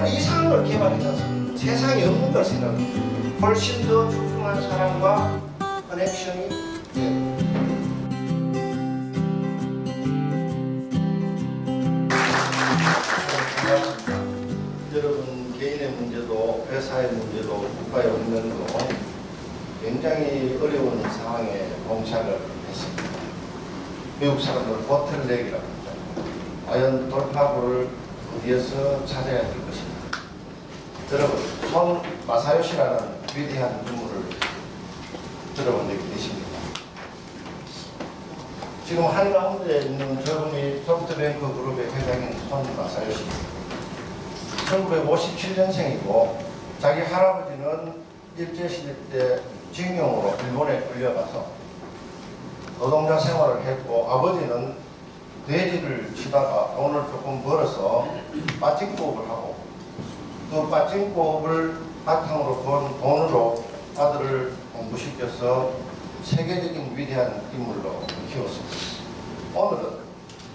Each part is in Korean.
이런 이상을 개발해서 세상에 없는 걸 생각합니다. 훨씬 더 출중한 사람과 커넥션이 여러분 개인의 문제도 회사의 문제도 국가의 문제도 굉장히 어려운 상황에 봉착을 했습니다. 미국 사람들은 보틀넥이라고 합니다. 과연 돌파구를 어디에서 찾아야 될 것인가. 여러분 손 마사요시라는 위대한 인물을 들어본 적이 계십니까? 지금 한가운데 있는 저분이 소프트뱅크 그룹의 회장인 손 마사요시입니다. 1957년생이고 자기 할아버지는 일제시대 때 징용으로 일본에 끌려가서 노동자 생활을 했고 아버지는 돼지를 치다가 돈을 조금 벌어서 빠찡꾸업을 하고 그 빠찡꾸업을 바탕으로 번 돈으로 아들을 공부시켜서 세계적인 위대한 인물로 키웠습니다. 오늘은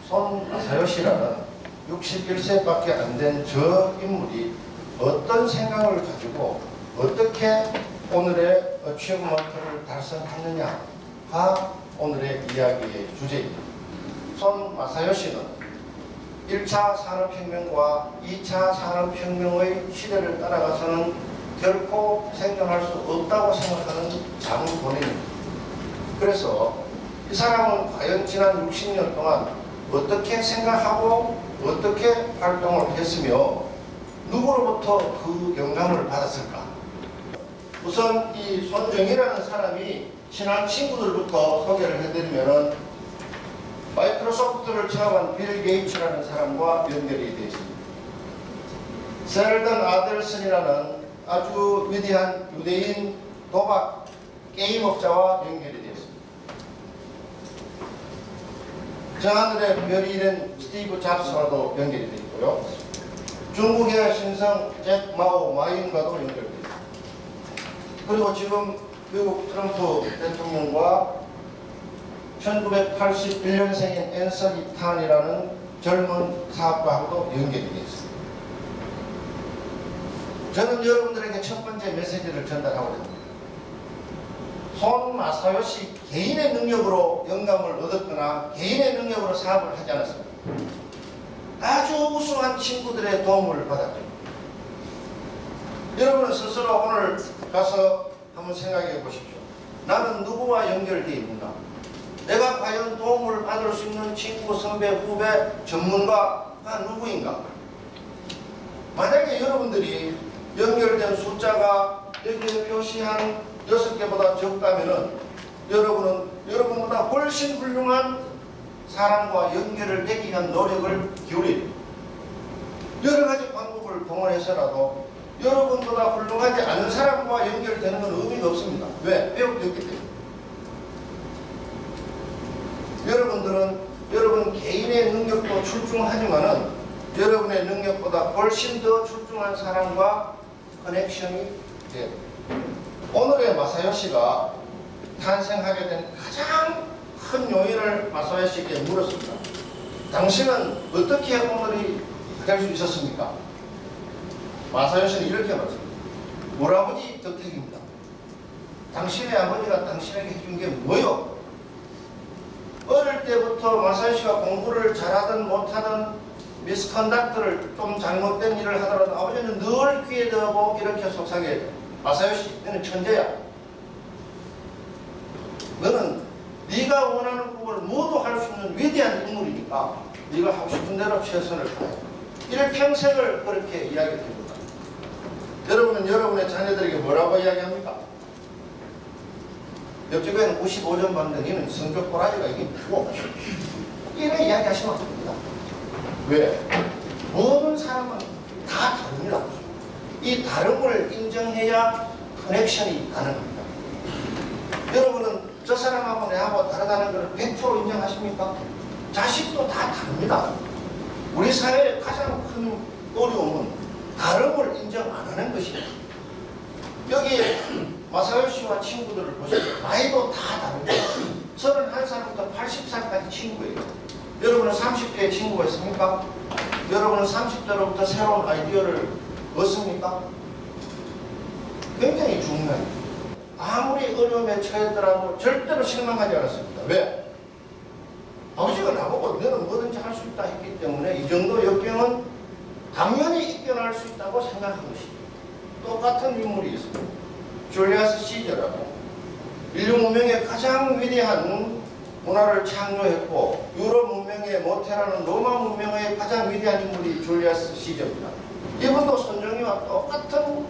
손 마사요시라는 61세밖에 안 된 저 인물이 어떤 생각을 가지고 어떻게 오늘의 어치브먼트를 달성했느냐가 오늘의 이야기의 주제입니다. 손 마사요시는 1차 산업혁명과 2차 산업혁명의 시대를 따라가서는 결코 생존할 수 없다고 생각하는 장본인입니다. 그래서 이 사람은 과연 지난 60년 동안 어떻게 생각하고 어떻게 활동을 했으며 누구로부터 그 영감을 받았을까? 우선 이 손정희라는 사람이 친한 친구들부터 소개를 해드리면 마이크로소프트를 창업한 빌 게이츠라는 사람과 연결이 되어 있습니다. 셀던 아델슨이라는 아주 위대한 유대인 도박 게임업자와 연결이 되어 있습니다. 저하늘의 별이 된 스티브 잡스와도 연결이 되어 있고요. 중국의 신성 잭 마오 마인과도 연결되어 있습니다. 그리고 지금 미국 트럼프 대통령과 1981년생인 앤서니 탄이라는 젊은 사업가하고도 연결이 되어 있습니다. 저는 여러분들에게 첫 번째 메시지를 전달하고 있습니다. 손 마사요시 개인의 능력으로 영감을 얻었거나 개인의 능력으로 사업을 하지 않았습니다. 아주 우수한 친구들의 도움을 받았죠. 여러분은 스스로 오늘 가서 한번 생각해 보십시오. 나는 누구와 연결되어 있는가? 내가 과연 도움을 받을 수 있는 친구, 선배, 후배, 전문가가 누구인가? 만약에 여러분들이 연결된 숫자가 여기에 표시한 6개보다 적다면은 여러분은 여러분보다 훨씬 훌륭한 사람과 연결을 되기 위한 노력을 기울입니다. 여러 가지 방법을 동원해서라도 여러분보다 훌륭하지 않은 사람과 연결되는 건 의미가 없습니다. 왜? 배우기 때문에. 여러분들은 여러분 개인의 능력도 출중하지만은 여러분의 능력보다 훨씬 더 출중한 사람과 커넥션이 돼요. 오늘의 마사요시가 탄생하게 된 가장 큰 요인을 마사요시에게 물었습니다. 당신은 어떻게 오늘이 될 수 있었습니까? 마사요시는 이렇게 말했습니다. 우리 아버지 덕택입니다. 당신의 아버지가 당신에게 해준 게 뭐요? 어릴 때부터 마사요시가 공부를 잘하든 못하든 미스컨덕트를 좀 잘못된 일을 하더라도 아버지는 늘 귀에 대고 이렇게 속삭여요. 마사요시, 너는 천재야. 너는 네가 원하는 꿈을 모두 할 수 있는 위대한 인물이니까 네가 하고 싶은 대로 최선을 다해. 일평생을 그렇게 이야기해줍니다. 여러분은 여러분의 자녀들에게 뭐라고 이야기합니까? 옆집에는 55점 받는 이는 성적 꼬라지가 이게 뭐고 이런 이야기 하시면 안 됩니다. 왜? 모든 사람은 다 다릅니다. 이 다름을 인정해야 커넥션이 가능합니다. 여러분은 저 사람하고 내하고 다르다는 걸 100% 인정하십니까? 자식도 다 다릅니다. 우리 사회의 가장 큰 어려움은 다름을 인정 안 하는 것입니다. 여기에 마사요시와 친구들을 보시면 나이도 다 다릅니다. 31살부터 80살까지 친구예요. 여러분은 30대에 친구가 있습니까? 여러분은 30대로부터 새로운 아이디어를 맞습니까? 굉장히 중요해요. 아무리 어려움에 처했더라도 절대로 실망하지 않았습니다. 왜? 아버지가 나보고 너는 뭐든지 할 수 있다 했기 때문에 이 정도 역경은 당연히 이겨낼 수 있다고 생각한 것이죠. 똑같은 인물이 있습니다. 줄리아스 시저라고 인류 문명의 가장 위대한 문화를 창조했고 유럽 문명의 모태라는 로마 문명의 가장 위대한 인물이 줄리아스 시저입니다. 이분도 선종이와 똑같은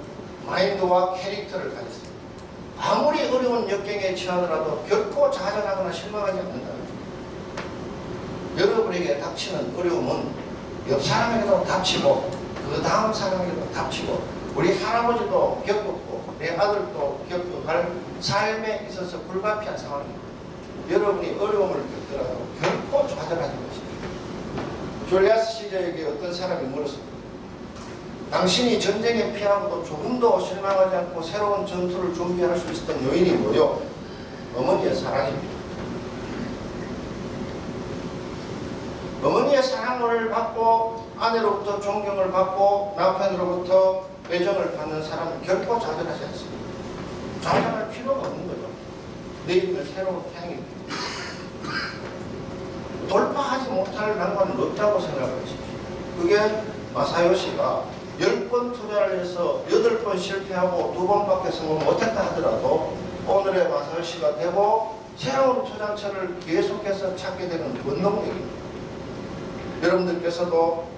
마인드와 캐릭터를 가졌습니다. 아무리 어려운 역경에 처하더라도 결코 좌절하거나 실망하지 않는다. 여러분에게 닥치는 어려움은 옆 사람에게도 닥치고 그 다음 사람에게도 닥치고 우리 할아버지도 겪었고 내 아들도 겪어갈 삶에 있어서 불가피한 상황입니다. 여러분이 어려움을 겪더라도 결코 좌절하지 마십시오. 줄리아스 시저에게 어떤 사람이 물었습니다. 당신이 전쟁에 피하고도 조금도 실망하지 않고 새로운 전투를 준비할 수 있었던 요인이 뭐요? 어머니의 사랑입니다. 어머니의 사랑을 받고 아내로부터 존경을 받고 남편으로부터 애정을 받는 사람은 결코 좌절하지 않습니다. 좌절할 필요가 없는 거죠. 내일은 새로운 태양입니다. 돌파하지 못할 난관은 없다고 생각하십시오. 그게 마사요시가 10번 투자를 해서 8번 실패하고 2번밖에 성공 못했다 하더라도 오늘의 마사요시가 되고 새로운 투자처를 계속해서 찾게 되는 원동력입니다. 여러분들께서도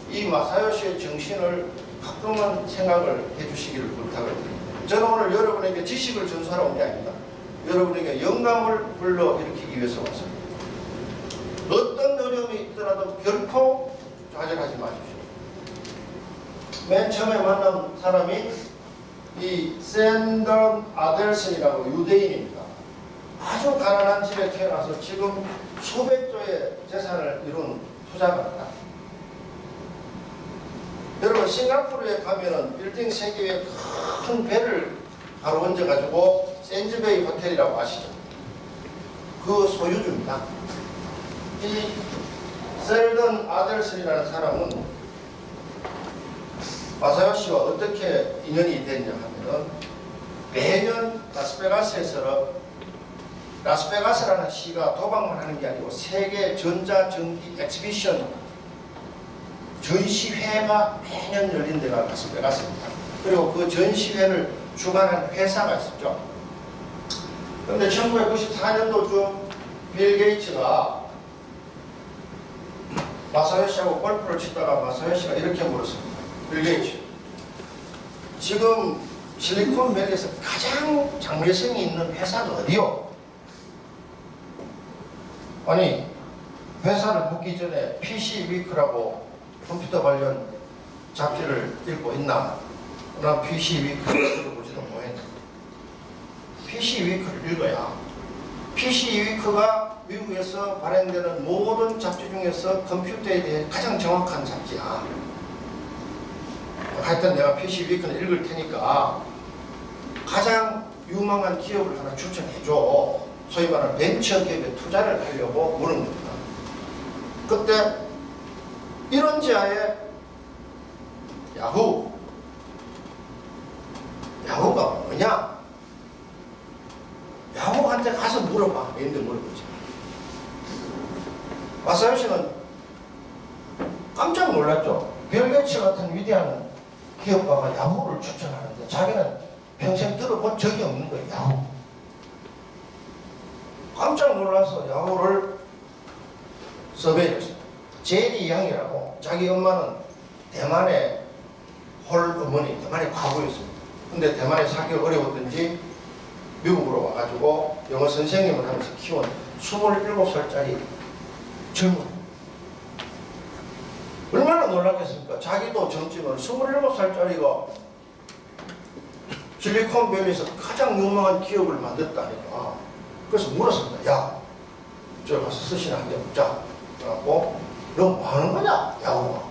이 마사요시의 정신을 가끔은 생각을 해주시기를 부탁을 드립니다. 저는 오늘 여러분에게 지식을 전수하러 온 게 아닙니다. 여러분에게 영감을 불러일으키기 위해서 왔습니다. 어떤 어려움이 있더라도 결코 좌절하지 마십시오. 맨 처음에 만난 사람이 이 샌던 아델슨이라고 유대인입니다. 아주 가난한 집에 태어나서 지금 수백조의 재산을 이룬 투자가입니다. 여러분 싱가포르에 가면은 빌딩 3개의 큰 배를 바로 얹어가지고 샌즈베이 호텔이라고 아시죠? 그 소유주입니다. 이 셀던 아델슨이라는 사람은 마사요시와 어떻게 인연이 됐냐 하면 매년 라스베가스라는 시가 도박만 하는 게 아니고 세계 전자전기 엑스비션 전시회가 매년 열린 데가 라스베가스입니다. 그리고 그 전시회를 주관한 회사가 있었죠. 그런데 1994년도쯤 빌 게이츠가 마사요시하고 골프를 치다가 마사요시가 이렇게 물었습니다. 빌 게이츠, 지금 실리콘밸리에서 가장 장래성이 있는 회사는 어디요? 아니, 회사를 묻기 전에 PC 위크라고 컴퓨터 관련 잡지를 읽고 있나? 나 PC 위크를 읽어보지도 못했다. PC 위크를 읽어야 PC 위크가 미국에서 발행되는 모든 잡지 중에서 컴퓨터에 대해 가장 정확한 잡지야. 하여튼 내가 PC 위크는 읽을 테니까 가장 유망한 기업을 하나 추천해줘. 소위 말하는 벤처 기업에 투자를 하려고 물은 겁니다. 그때 이런 지하에 야후가 뭐냐? 야후한테 가서 물어봐. 얘한테 물어보지. 마사요시는 깜짝 놀랐죠. 빌 게이츠 같은 위대한 기업가가 야후를 추천하는데 자기는 평생 들어본 적이 없는 거예요. 야후. 깜짝 놀라서 야후를 섭외했습니다. 제리 양이라고, 자기 엄마는 대만의 홀 어머니, 대만의 과부였습니다. 근데 대만에 살기 어려웠던지 미국으로 와가지고 영어 선생님을 하면서 키운 27살짜리 젊은, 얼마나 놀랐겠습니까? 자기도 젊지만 27살짜리가 실리콘밸리에서 가장 유명한 기업을 만들었다니까. 그래서 물었습니다. 야, 저 가서 스시나 한 개 먹자. 그래갖고 너 뭐 하는 거냐? 야구가.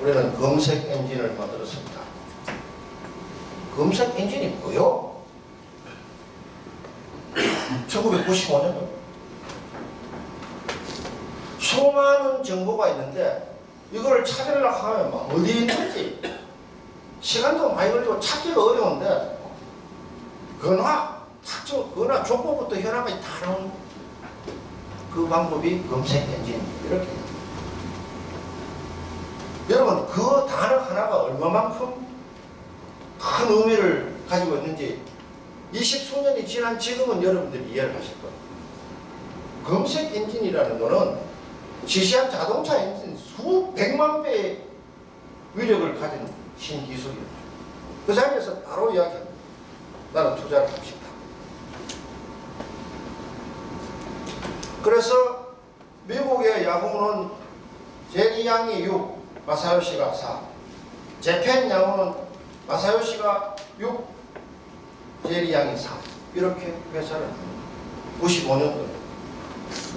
우리는 검색 엔진을 만들었습니다. 검색 엔진이 뭐요? 1995년도 수많은 정보가 있는데 이걸 찾으려고 하면 막 어디 있는지 시간도 많이 걸리고 찾기가 어려운데 건화, 탁정, 건화, 족보부터 현황까지 다 나오는 그 방법이 검색 엔진 이렇게. 여러분 그 단어 하나가 얼마만큼 큰 의미를 가지고 있는지 20수년이 지난 지금은 여러분들이 이해를 하실 거예요. 검색 엔진이라는 거는 지시한 자동차 엔진 수백만 배의 위력을 가진 신기술이에요. 그 자리에서 바로 이야기합니다. 나는 투자를 하고 싶다. 그래서 미국의 야후는 제리 양이 6, 마사요시가 4. 재팬 야후는 마사요시가 6, 제리 양이 4. 이렇게 회사를 합니다. 95년도에.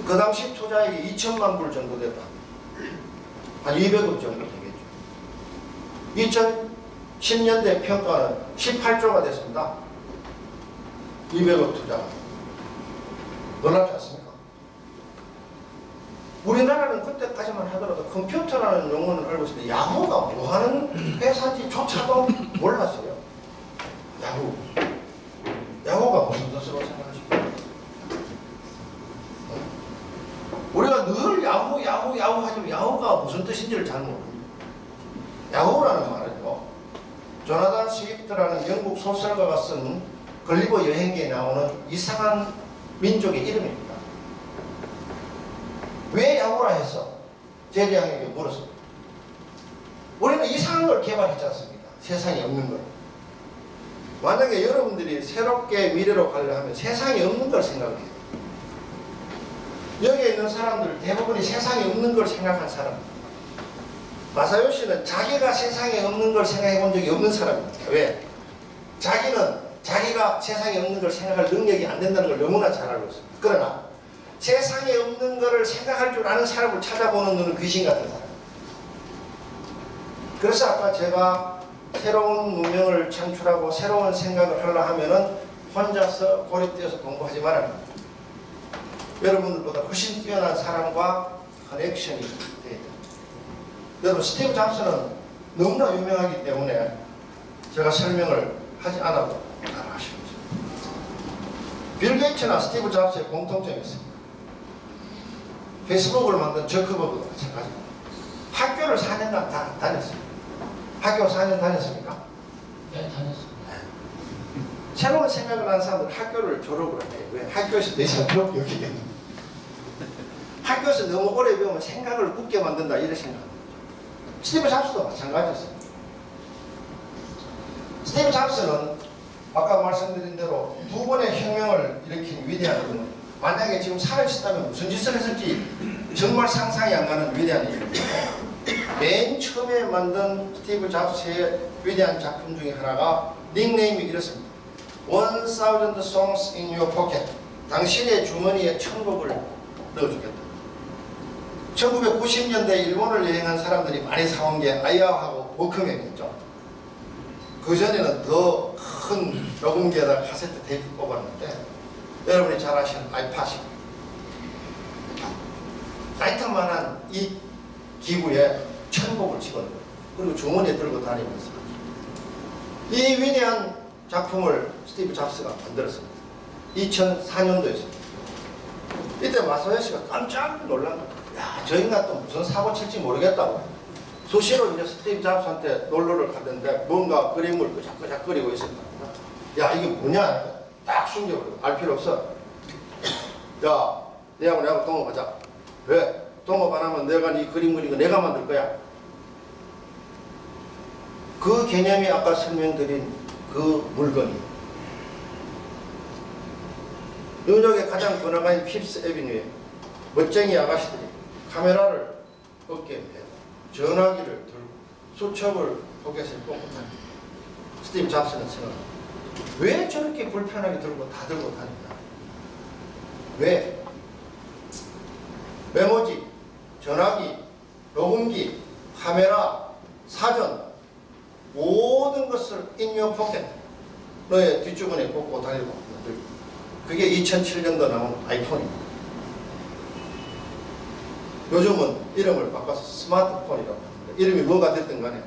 그 당시 투자액이 2천만 불 정도 됐다. 한 200억 정도 되겠죠. 2010년대 평가는 18조가 됐습니다. 200억 투자. 놀랍지 않습니까? 우리나라는 그때까지만 하더라도 컴퓨터라는 용어는 알고 있었는데 야후가 뭐하는 회사인지조차도 몰랐어요. 야후. 야후가 무슨 뜻으로 생각하십니까? 우리가 늘 야후 하지만 야후가 무슨 뜻인지를 잘 모릅니다. 야후라는 말은요, 조나단 스위프트라는 영국 소설가가 쓴 걸리버 여행기에 나오는 이상한 민족의 이름입니다. 왜 야후라 해서 제리 양에게 물었습니다. 우리는 이상한 걸 개발했지 않습니까? 세상에 없는 걸. 만약에 여러분들이 새롭게 미래로 가려면 세상에 없는 걸 생각해요. 여기에 있는 사람들 대부분이 세상에 없는 걸 생각한 사람입니다. 마사요시는 자기가 세상에 없는 걸 생각해 본 적이 없는 사람입니다. 왜? 자기는 자기가 세상에 없는 걸 생각할 능력이 안 된다는 걸 너무나 잘 알고 있습니다. 그러나 세상에 없는 것을 생각할 줄 아는 사람을 찾아보는 눈은 귀신 같은 사람. 그래서 아까 제가 새로운 문명을 창출하고 새로운 생각을 하려 하면은 혼자서 고립되어서 공부하지 말아야 합니다. 여러분들보다 훨씬 뛰어난 사람과 커넥션이 돼야 됩니다. 여러분 스티브 잡스는 너무나 유명하기 때문에 제가 설명을 하지 않아도 잘 아시는 거죠. 빌 게이츠나 스티브 잡스의 공통점이 있습니다. 페이스북을 만든 저커버그도 마찬가지입니다. 학교를 4년간 다녔습니다. 학교 4년 다녔습니까? 네, 다녔습니다. 새로운 생각을 하는 사람들은 학교를 졸업을 해요. 왜? 학교에서 내 이상 배우기 여기겠는데. 학교에서 너무 오래 배우면 생각을 굳게 만든다 이렇게 생각합니다. 스티브 잡스도 마찬가지였습니다. 스티브 잡스는 아까 말씀드린 대로 두 번의 혁명을 일으킨 위대한 분, 만약에 지금 살아있었다면 무슨 짓을 했을지 정말 상상이 안 가는 위대한 일입니다. 맨 처음에 만든 스티브 잡스의 위대한 작품 중에 하나가 닉네임이 이렇습니다. 1000 songs in your pocket. 당신의 주머니에 1000곡을 넣어주겠다. 1990년대 일본을 여행한 사람들이 많이 사온 게 아이아하고 워크맨이었죠. 그전에는 더 큰 녹음기에다 카세트 테이프 꼽았는데 여러분이 잘 아시는 아이팟입니다. 라이터만한 이 기구에 1000곡을 집어넣어요. 그리고 주머니에 들고 다니면서 이 위대한 작품을 스티브 잡스가 만들었습니다. 2004년도였습니다. 이때 마사요시가 깜짝 놀란 거예요. 야, 저 인간 또 무슨 사고 칠지 모르겠다고. 수시로 이제 스티브 잡스한테 놀러를 갔는데 뭔가 그림을 끄적끄적 그리고 있었다. 야, 이게 뭐냐? 딱 숨겨버리고 알 필요 없어. 야, 내하고 동업하자. 왜? 동업 안 하면 내가 네 그림 그리고 내가 만들 거야. 그 개념이 아까 설명드린 그 물건이 뉴욕의 가장 번화가인 핍스 애비뉴에 멋쟁이 아가씨들이 카메라를 어깨에 메고 전화기를 들고 수첩을 포켓에 꽂고 다닙니다. 스티브 잡스는 생각합니다. 왜 저렇게 불편하게 들고 다 들고 다닌다? 왜? 메모지, 전화기, 녹음기, 카메라, 사전 모든 것을 in your pocket 너의 뒷주머니에 꽂고 다니고 그게 2007년도 나온 아이폰입니다. 요즘은 이름을 바꿔서 스마트폰이라고 합니다. 이름이 뭐가 됐든 간에.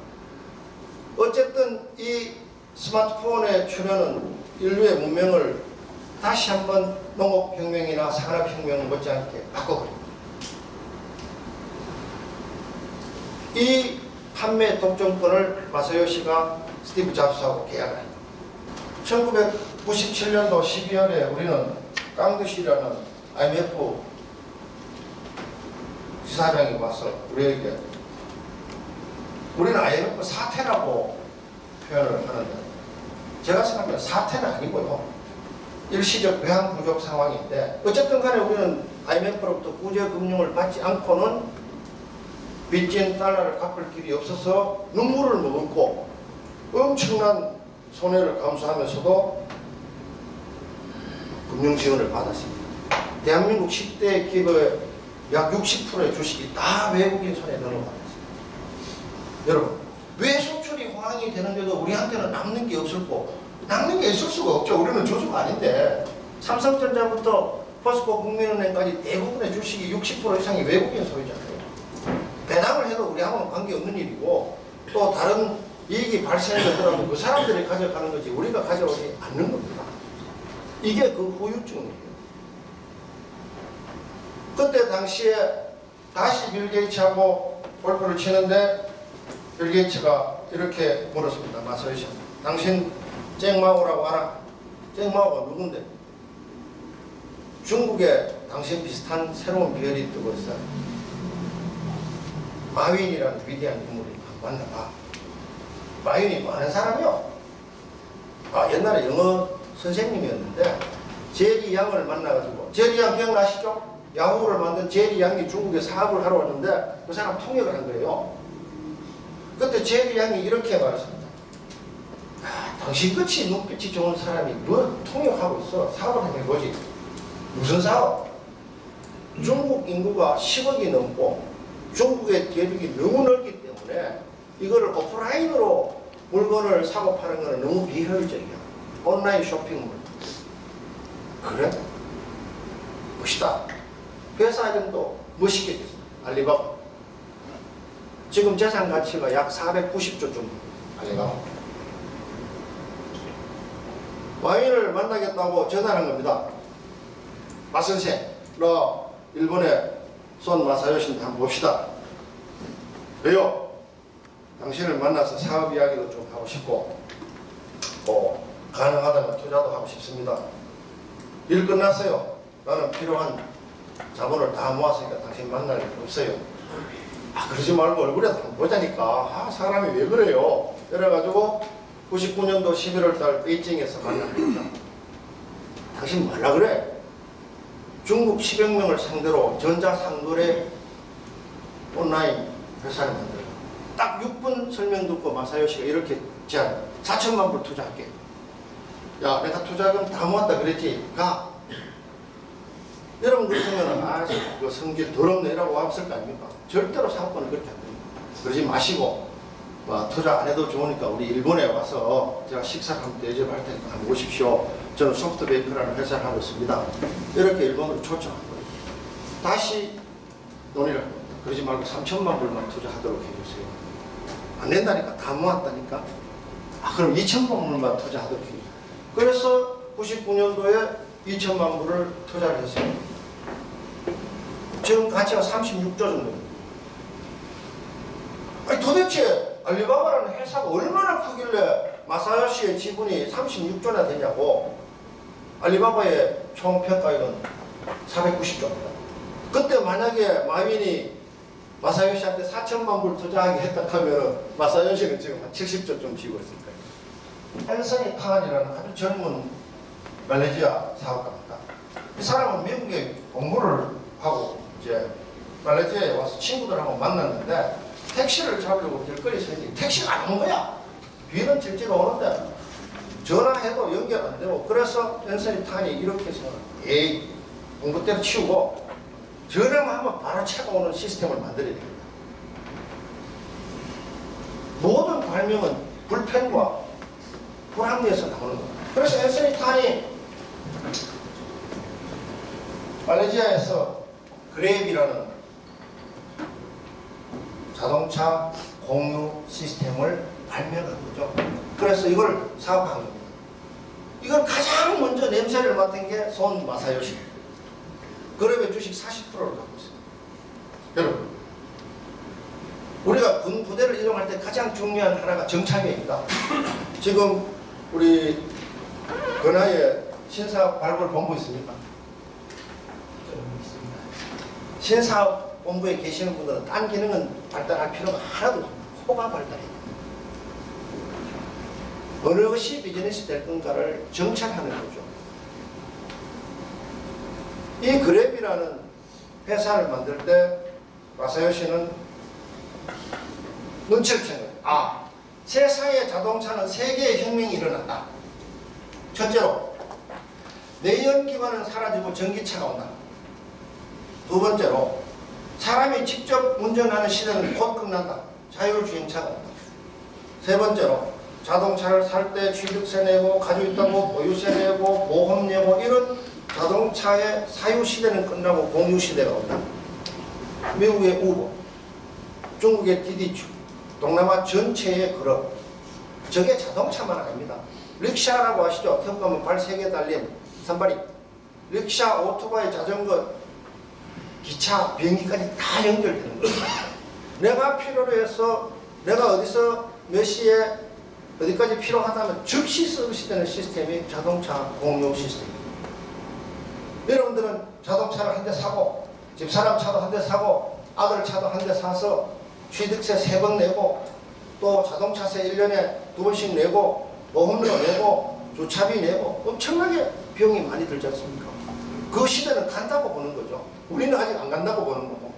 어쨌든 이 스마트폰의 출현은 인류의 문명을 다시 한번 농업혁명이나 산업혁명 못지않게 바꿔버립니다. 이 판매 독점권을 마사요시가 스티브 잡스하고 계약을 합니다. 1997년도 12월에 우리는 깡드시라는 IMF 지사장이 와서 우리에게, 우리는 IMF 사태라고 표현을 하는데 제가 생각하면 사태는 아니고요, 일시적 외환 부족 상황인데, 어쨌든 간에 우리는 IMF로부터 구제금융을 받지 않고는 빚진 달러를 갚을 길이 없어서 눈물을 머금고 엄청난 손해를 감수하면서도 금융지원을 받았습니다. 대한민국 10대 기업의 약 60%의 주식이 다 외국인 손에 넘어갔습니다. 여러분, 왜 수출이 호황이 되는데도 우리한테는 남는 게 없을 거, 남는 게 있을 수가 없죠. 우리는 조주가 아닌데. 삼성전자부터 포스코 국민은행까지 대부분의 주식이 60% 이상이 외국인 소유잖아요. 배당을 해도 우리하고는 관계없는 일이고, 또 다른 이익이 발생하더라도 그 사람들이 가져가는 거지 우리가 가져오지 않는 겁니다. 이게 그 후유증이에요. 그때 당시에 다시 빌 게이츠하고 골프를 치는데 빌 게이츠가 이렇게 물었습니다. 마사요시, 당신 잭마오라고 알아? 잭마오가 누군데? 중국에 당신 비슷한 새로운 비열이 뜨고 있어요. 마윈이라는 위대한 인물이 만나봐. 마윈이 뭐 하는 사람이요? 옛날에 영어 선생님이었는데 제리 양을 만나가지고, 제리 양 기억나시죠? 야후를 만든 제리 양이 중국에 사업을 하러 왔는데 그 사람 통역을 한 거예요. 그때 제리 양이 이렇게 말했습니다. 당신 끝이 눈빛이 좋은 사람이 뭐 통역하고 있어? 사업을 하면 뭐지? 무슨 사업? 중국 인구가 10억이 넘고 중국의 대륙이 너무 넓기 때문에 이거를 오프라인으로 물건을 사고 파는 거는 너무 비효율적이야. 온라인 쇼핑몰. 그래? 멋있다. 회사 이름도 멋있게 됐어. 알리바바. 지금 재산 가치가 약 490조 정도. 알리바바. 와인을 만나겠다고 전화한 겁니다. 마 선생, 너 일본에 손 마사요시인데 한번 봅시다. 왜요? 당신을 만나서 사업 이야기도 좀 하고 싶고, 가능하다면 투자도 하고 싶습니다. 일 끝났어요. 나는 필요한 자본을 다 모았으니까 당신 만날 일 없어요. 그러지 말고 얼굴에 한번 보자니까. 사람이 왜 그래요? 그래가지고 99년도 11월 달 베이징에서 만납니다. 당신 뭐라 그래? 중국 10여 명을 상대로 전자상거래 온라인 회사를 만들어. 딱 6분 설명 듣고 마사요시가 이렇게 제안, 4천만 불 투자할게. 야, 내가 투자금 다 모았다 그랬지? 가. 여러분 그렇다면 그 성질 더럽네 라고 왔을 거 아닙니까? 절대로 사업권을 그렇게 안 됩니다. 그러지 마시고, 투자 안 해도 좋으니까 우리 일본에 와서 제가 식사를 한번 대접할 테니까 한번 오십시오. 저는 소프트뱅크라는 회사를 하고 있습니다. 이렇게 일본으로 초청한 거예요. 다시 논의를 합니다. 그러지 말고 3천만 불만 투자하도록 해주세요. 안 된다니까. 다 모았다니까. 그럼 2천만 불만 투자하도록 해주세요. 그래서 99년도에 2천만 불을 투자를 했어요. 지금 가치가 36조 정도입니다. 도대체 알리바바라는 회사가 얼마나 크길래 마사요시의 지분이 36조나 되냐고. 알리바바의 총 평가액은 490조입니다. 그때 만약에 마윈이 마사요시한테 4천만 불 투자하게 했다 하면 마사요시는 지금 한 70조 좀 지고 있을 거예요. 앤서니 칸이라는 아주 젊은 말레이시아 사업가입니다. 이 사람은 미국에 공부를 하고 이제 말레이시아에 와서 친구들하고 만났는데 택시를 잡으려고 길거리에 서 있는데 택시가 안 오는 거야. 비는 질질 오는데 전화해도 연결 안 되고. 그래서 앤서니 칸이 이렇게 해서 공부 때로 치우고 전화만 하면 바로 차가 오는 시스템을 만들어야 됩니다. 모든 발명은 불편과 불합리에서 나오는 거예요. 그래서 앤서니 칸이 말레이시아에서 그랩이라는 자동차 공유 시스템을 발명한 거죠. 그래서 이걸 사업한 겁니다. 이걸 가장 먼저 냄새를 맡은 게 손 마사요시. 그룹의 주식 40%를 갖고 있어요. 여러분, 우리가 군 부대를 이동할 때 가장 중요한 하나가 정찰계입니다. 지금 우리 근하에 신사발굴본부 있습니까? 신사본부에 계시는 분들은 딴 기능은 발달할 필요가 하나도 없습니다. 코가 발달해요. 어느 것이 비즈니스 될 건가를 정찰하는 거죠. 이 그랩이라는 회사를 만들 때 마사요시는 눈치를 챈 거예요. 아, 세상의 자동차는 세 개의 혁명이 일어났다. 첫째로, 내연기관은 사라지고 전기차가 온다. 두 번째로, 사람이 직접 운전하는 시대는 곧 끝난다. 자율주행차가 온다. 세 번째로, 자동차를 살 때 취득세 내고, 가지고 있다고 보유세 내고, 보험 내고, 이런 자동차의 사유 시대는 끝나고 공유 시대가 온다. 미국의 우버, 중국의 디디추, 동남아 전체의 그룹. 저게 자동차만 아닙니다. 릭샤라고 아시죠? 태국 가면 발 3개 달린 산발이. 릭샤, 오토바이, 자전거, 기차, 비행기까지 다 연결되는 거예요. 내가 필요로 해서 내가 어디서 몇 시에 어디까지 필요하다면 즉시 서비스되는 시스템이 자동차 공유 시스템입니다. 여러분들은 자동차를 한 대 사고, 집사람 차도 한 대 사고, 아들 차도 한 대 사서 취득세 3번 내고, 또 자동차세 1년에 2번씩 내고, 보험료 내고, 주차비 내고, 엄청나게 비용이 많이 들지 않습니까? 그 시대는 간다고 보는 거죠. 우리는 아직 안 간다고 보는 거고.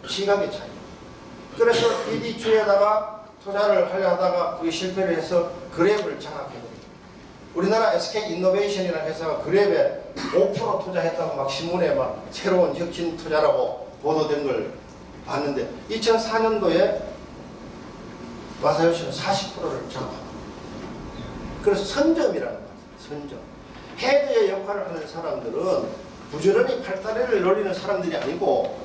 시각의 차이. 그래서 디디추에다가 투자를 하려 하다가 그게 실패를 해서 그랩을 장악해버립니다. 우리나라 SK인노베이션이라는 회사가 그랩에 5% 투자했다고 막 신문에 막 새로운 혁신 투자라고 보도된 걸 봤는데, 2004년도에 마사요시는 40%를 장악합니다. 그래서 선점이라는 거예요. 선점. 헤드의 역할을 하는 사람들은 부지런히 팔다리를 놀리는 사람들이 아니고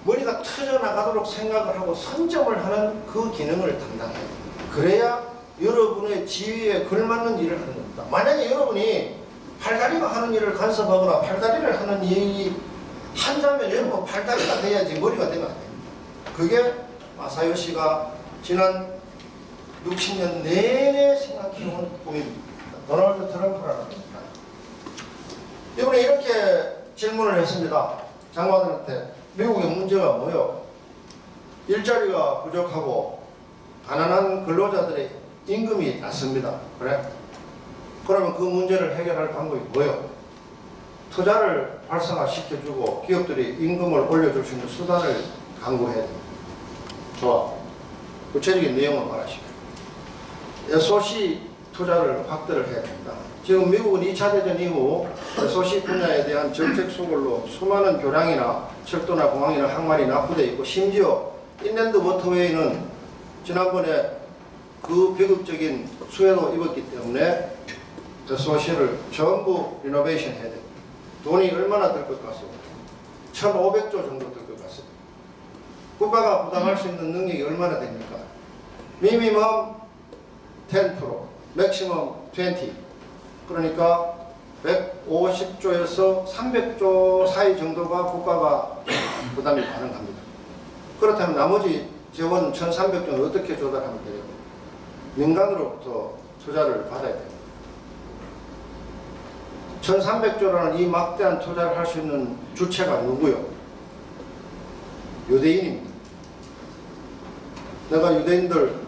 머리가 터져나가도록 생각을 하고 선점을 하는 그 기능을 담당해요. 그래야 여러분의 지위에 걸맞는 일을 하는 겁니다. 만약에 여러분이 팔다리가 하는 일을 간섭하거나 팔다리를 하는 일이 한다면 여러분 팔다리가 돼야지 머리가 되면 안 됩니다. 그게 마사요시가 지난 60년 내내 생각해온 꿈입니다. 도널드 트럼프라는 겁니다. 이번에 이렇게 질문을 했습니다. 장관들한테. 미국의 문제가 뭐요? 일자리가 부족하고 가난한 근로자들의 임금이 낮습니다. 그래? 그러면 그 문제를 해결할 방법이 뭐요? 투자를 활성화시켜주고 기업들이 임금을 올려줄 수 있는 수단을 강구해야 됩니다. 좋아. 구체적인 내용을 말하시고. SOC 투자를 확대를 해야 됩니다. 지금 미국은 2차 대전 이후 SOC 분야에 대한 정책 수걸로 수많은 교량이나 철도나 공항이나 항만이 납부되어 있고, 심지어 인랜드 워터웨이는 지난번에 그 비극적인 수해도 입었기 때문에 SOC를 전부 리노베이션 해야 됩니다. 돈이 얼마나 들 것 같습니다. 1,500조 정도 들 것 같습니다. 국가가 부담할 수 있는 능력이 얼마나 됩니까? 미니멈 10%, 맥시멈 20%. 그러니까 150조에서 300조 사이 정도가 국가가 부담이 가능합니다. 그렇다면 나머지 재원 1,300조는 어떻게 조달하면 돼요? 민간으로부터 투자를 받아야 됩니다. 1,300조라는 이 막대한 투자를 할 수 있는 주체가 누구요? 유대인입니다. 내가 유대인들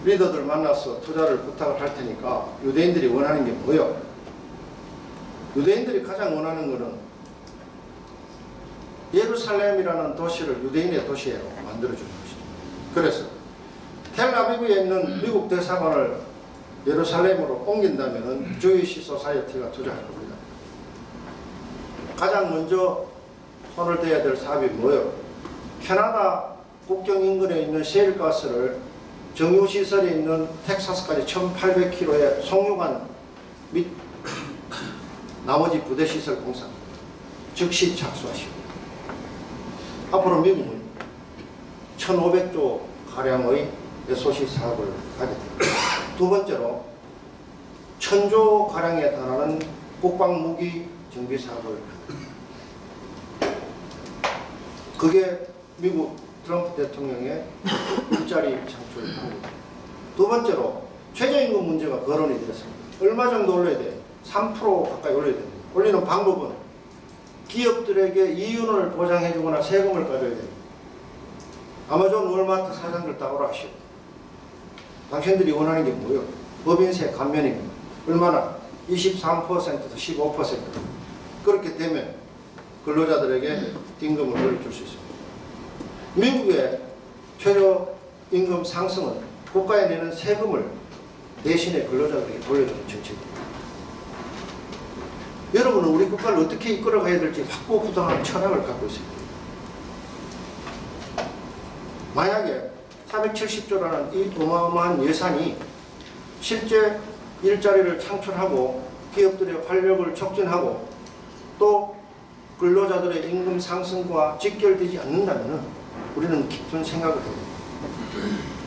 리더들 만나서 투자를 부탁을 할 테니까 유대인들이 원하는 게 뭐예요? 유대인들이 가장 원하는 것은 예루살렘이라는 도시를 유대인의 도시로 만들어주는 것이죠. 그래서 텔아비브에 있는 미국 대사관을 예루살렘으로 옮긴다면 주이시 소사이어티가 투자할 겁니다. 가장 먼저 손을 대야 될 사업이 뭐예요? 캐나다 국경 인근에 있는 셰일가스를 정유시설에 있는 텍사스까지 1,800km의 송유관 및 나머지 부대시설 공사 즉시 착수하시고, 앞으로 미국은 1,500조 가량의 SOC 사업을 하게 됩니다. 두 번째로 1,000조 가량에 달하는 국방무기 정비 사업을 합니다. 그게 미국 트럼프 대통령의 일자리 창출입니다. 두 번째로 최저임금 문제가 거론이 되었습니다. 얼마 정도 올려야 돼요? 3% 가까이 올려야 됩니다. 올리는 방법은 기업들에게 이윤을 보장해주거나 세금을 까줘야 됩니다. 아마존, 월마트 사장들 다 오라 하시오. 당신들이 원하는 게 뭐예요? 법인세 감면입니다. 얼마나? 23%에서 15%. 그렇게 되면 근로자들에게 임금을 올려줄 수 있습니다. 미국의 최저임금 상승은 국가에 내는 세금을 대신에 근로자들에게 돌려주는 정책입니다. 여러분은 우리 국가를 어떻게 이끌어가야 될지 확고부동한 철학을 갖고 있습니다. 만약에 470조라는 이 어마어마한 예산이 실제 일자리를 창출하고 기업들의 활력을 촉진하고 또 근로자들의 임금 상승과 직결되지 않는다면 우리는 깊은 생각을 합니다.